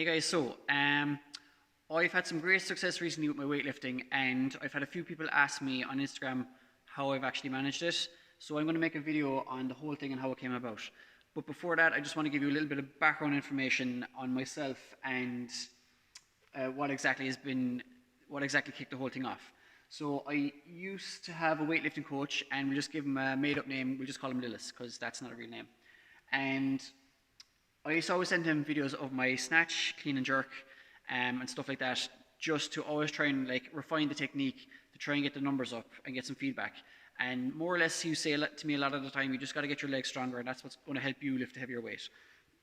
Hey guys, I've had some great success recently with my weightlifting, and I've had a few people ask me on Instagram how I've actually managed it. So I'm going to make a video on the whole thing and how it came about. But before that, I just want to give you a little bit of background information on myself and what exactly kicked the whole thing off. So I used to have a weightlifting coach, and we just give him a made-up name. We just call him Lillis because that's not a real name. And I used to always send him videos of my snatch, clean and jerk, and stuff like that, just to always try and like refine the technique to try and get the numbers up and get some feedback. And more or less, he would say to me a lot of the time, you just got to get your legs stronger, and that's what's going to help you lift a heavier weight.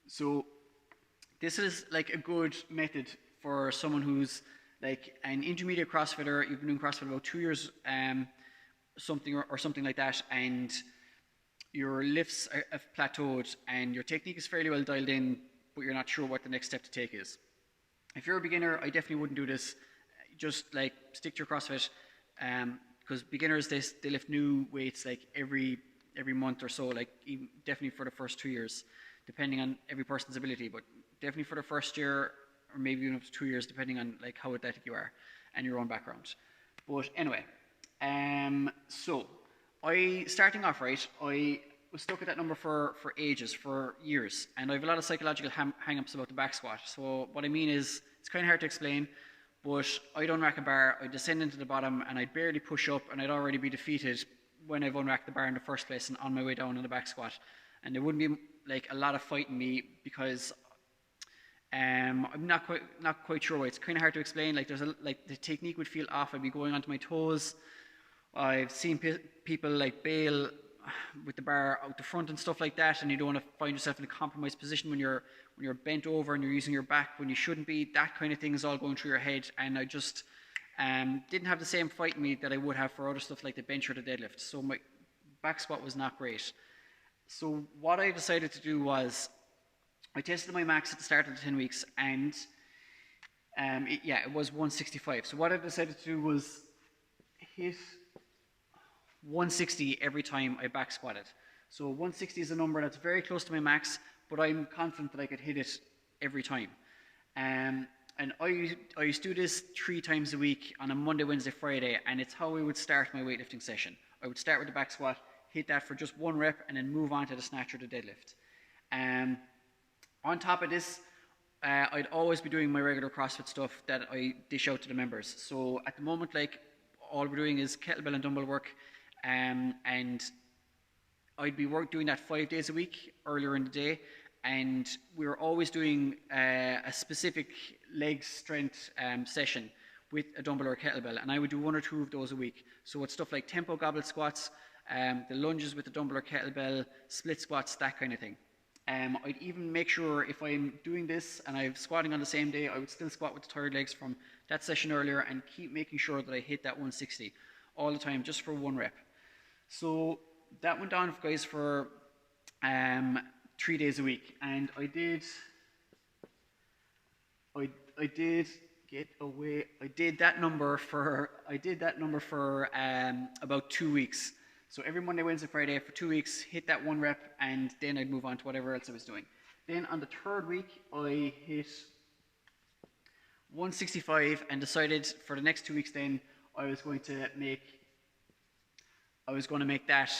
So this is like a good method for someone who's like an intermediate CrossFitter. You've been doing CrossFit about 2 years, something like that, and your lifts have plateaued and your technique is fairly well dialed in, but you're not sure what the next step to take is. If you're a beginner, I definitely wouldn't do this. Just like stick to your CrossFit, because beginners they lift new weights like every month or so, like definitely for the first 2 years, depending on every person's ability, but definitely for the first year or maybe even up to 2 years, depending on like how athletic you are and your own background. But anyway, so starting off right, I was stuck at that number for ages, for years, and I have a lot of psychological hang-ups about the back squat. So what I mean is, it's kind of hard to explain, but I'd unrack a bar, I'd descend into the bottom, and I'd barely push up, and I'd already be defeated when I've unracked the bar in the first place and on my way down in the back squat. And there wouldn't be like a lot of fighting me because I'm not quite sure why. It's kind of hard to explain. Like the technique would feel off. I'd be going onto my toes. I've seen people like bail with the bar out the front and stuff like that, and you don't want to find yourself in a compromised position when you're bent over and you're using your back when you shouldn't be. That kind of thing is all going through your head, and I just didn't have the same fight in me that I would have for other stuff like the bench or the deadlift. So my back squat was not great. So what I decided to do was I tested my max at the start of the 10 weeks, and it was 165. So what I decided to do was hit 160 every time I back squatted. So 160 is a number that's very close to my max, but I'm confident that I could hit it every time. And I used to do this 3 times a week on a Monday, Wednesday, Friday, and it's how I would start my weightlifting session. I would start with the back squat, hit that for just 1 rep, and then move on to the snatch or the deadlift. On top of this, I'd always be doing my regular CrossFit stuff that I dish out to the members. So at the moment, like, all we're doing is kettlebell and dumbbell work, and I'd be doing that 5 days a week earlier in the day, and we were always doing a specific leg strength session with a dumbbell or a kettlebell, and I would do 1 or 2 of those a week. So it's stuff like tempo goblet squats, the lunges with the dumbbell or kettlebell, split squats, that kind of thing. I'd even make sure if I'm doing this and I'm squatting on the same day, I would still squat with the tired legs from that session earlier and keep making sure that I hit that 160 all the time, just for 1 rep. So that went on, guys, for 3 days a week, and I did that number for about 2 weeks. So every Monday, Wednesday, Friday for 2 weeks, hit that 1 rep, and then I'd move on to whatever else I was doing. Then on the 3rd week, I hit 165 and decided for the next 2 weeks then I was going to make that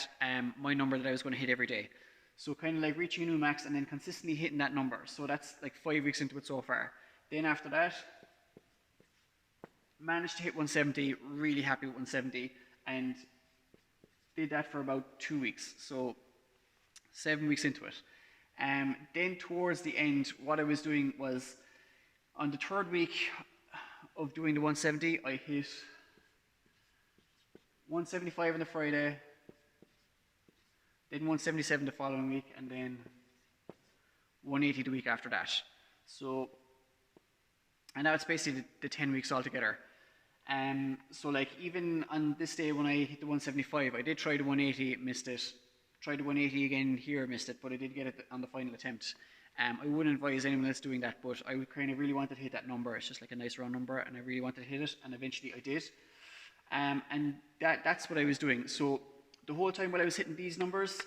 my number that I was going to hit every day. So kind of like reaching a new max and then consistently hitting that number. So that's like 5 weeks into it so far. Then after that, managed to hit 170, really happy with 170, and did that for about 2 weeks, so 7 weeks into it. Then towards the end, what I was doing was, on the 3rd week of doing the 170, I hit 175 on the Friday, then 177 the following week, and then 180 the week after that. So, and now it's basically the 10 weeks altogether. So like even on this day when I hit the 175, I did try the 180, missed it. Tried the 180 again here, missed it, but I did get it on the final attempt. I wouldn't advise anyone else doing that, but I kind of really wanted to hit that number. It's just like a nice round number, and I really wanted to hit it, and eventually I did. And that's what I was doing. So the whole time while I was hitting these numbers,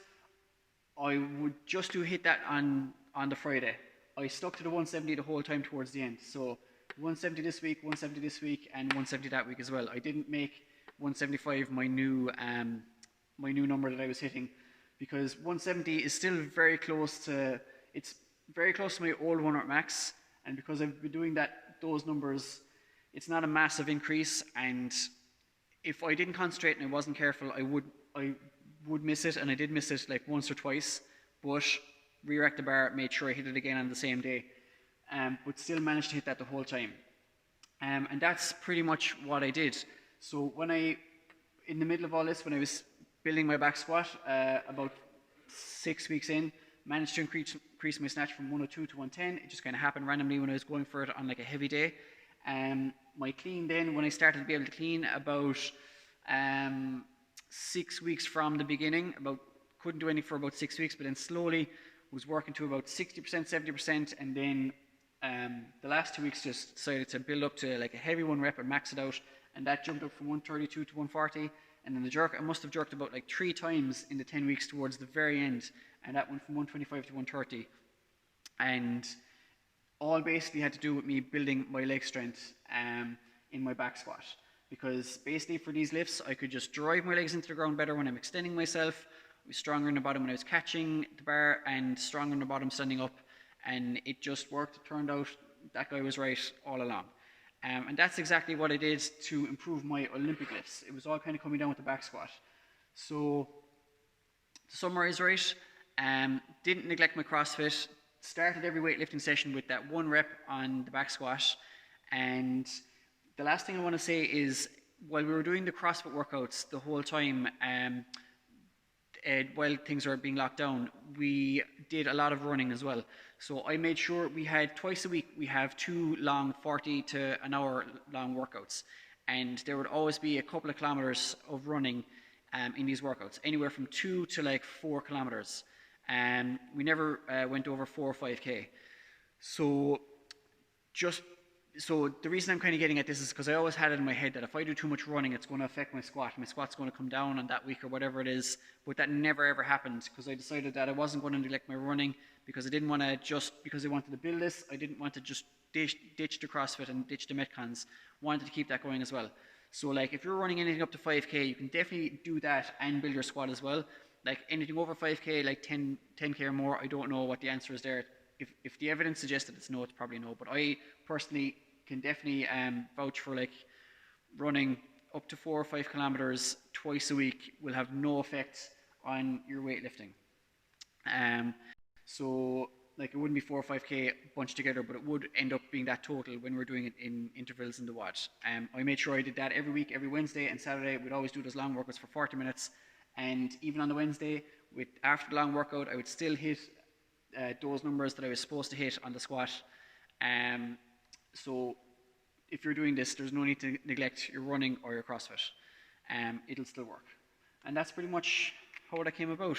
I would just hit that on the Friday. I stuck to the 170 the whole time towards the end. So 170 this week, 170 this week, and 170 that week as well. I didn't make 175 my new number that I was hitting, because 170 is still very close to, it's very close to my old 1 rep max, and because I've been doing those numbers, it's not a massive increase, and if I didn't concentrate and I wasn't careful, I would miss it, and I did miss it like once or twice, but re-racked the bar, made sure I hit it again on the same day, but still managed to hit that the whole time. And that's pretty much what I did. So in the middle of all this, when I was building my back squat, about 6 weeks in, managed to increase my snatch from 102 to 110. It just kind of happened randomly when I was going for it on like a heavy day. My clean then, when I started to be able to clean, about 6 weeks from the beginning, couldn't do anything for about 6 weeks, but then slowly was working to about 60%, 70%, and then the last 2 weeks just decided to build up to like a heavy 1 rep and max it out, and that jumped up from 132 to 140, and then the jerk, I must have jerked about like 3 times in the 10 weeks towards the very end, and that went from 125 to 130, and all basically had to do with me building my leg strength in my back squat, because basically for these lifts I could just drive my legs into the ground better when I'm extending myself. I was stronger in the bottom when I was catching the bar, and stronger in the bottom standing up, and it just worked. It turned out that guy was right all along. And that's exactly what I did to improve my Olympic lifts. It was all kind of coming down with the back squat. So to summarize, right, didn't neglect my CrossFit, started every weightlifting session with that 1 rep on the back squat. And the last thing I want to say is, while we were doing the CrossFit workouts the whole time, while things are being locked down, we did a lot of running as well. So I made sure we had twice a week, we have 2 long 40 to an hour long workouts. And there would always be a couple of kilometers of running in these workouts, anywhere from 2 to like 4 kilometers. We never went over 4 or 5K. So the reason I'm kind of getting at this is because I always had it in my head that if I do too much running, it's going to affect my squat. My squat's going to come down on that week or whatever it is. But that never ever happened, because I decided that I wasn't going to neglect my running, because I didn't want to because I wanted to build this, I didn't want to just ditch the CrossFit and ditch the Metcons. Wanted to keep that going as well. So like if you're running anything up to 5K, you can definitely do that and build your squat as well. Like anything over 5K, like 10K or more, I don't know what the answer is there. If the evidence suggests that it's no, it's probably no. But I personally can definitely vouch for like running up to 4 or 5 kilometers twice a week will have no effect on your weightlifting. So like it wouldn't be 4 or 5K bunched together, but it would end up being that total when we're doing it in intervals in the WOD. I made sure I did that every week, every Wednesday and Saturday. We'd always do those long workouts for 40 minutes. And even on the Wednesday, after the long workout, I would still hit those numbers that I was supposed to hit on the squat. So if you're doing this, there's no need to neglect your running or your CrossFit. It'll still work. And that's pretty much how that came about.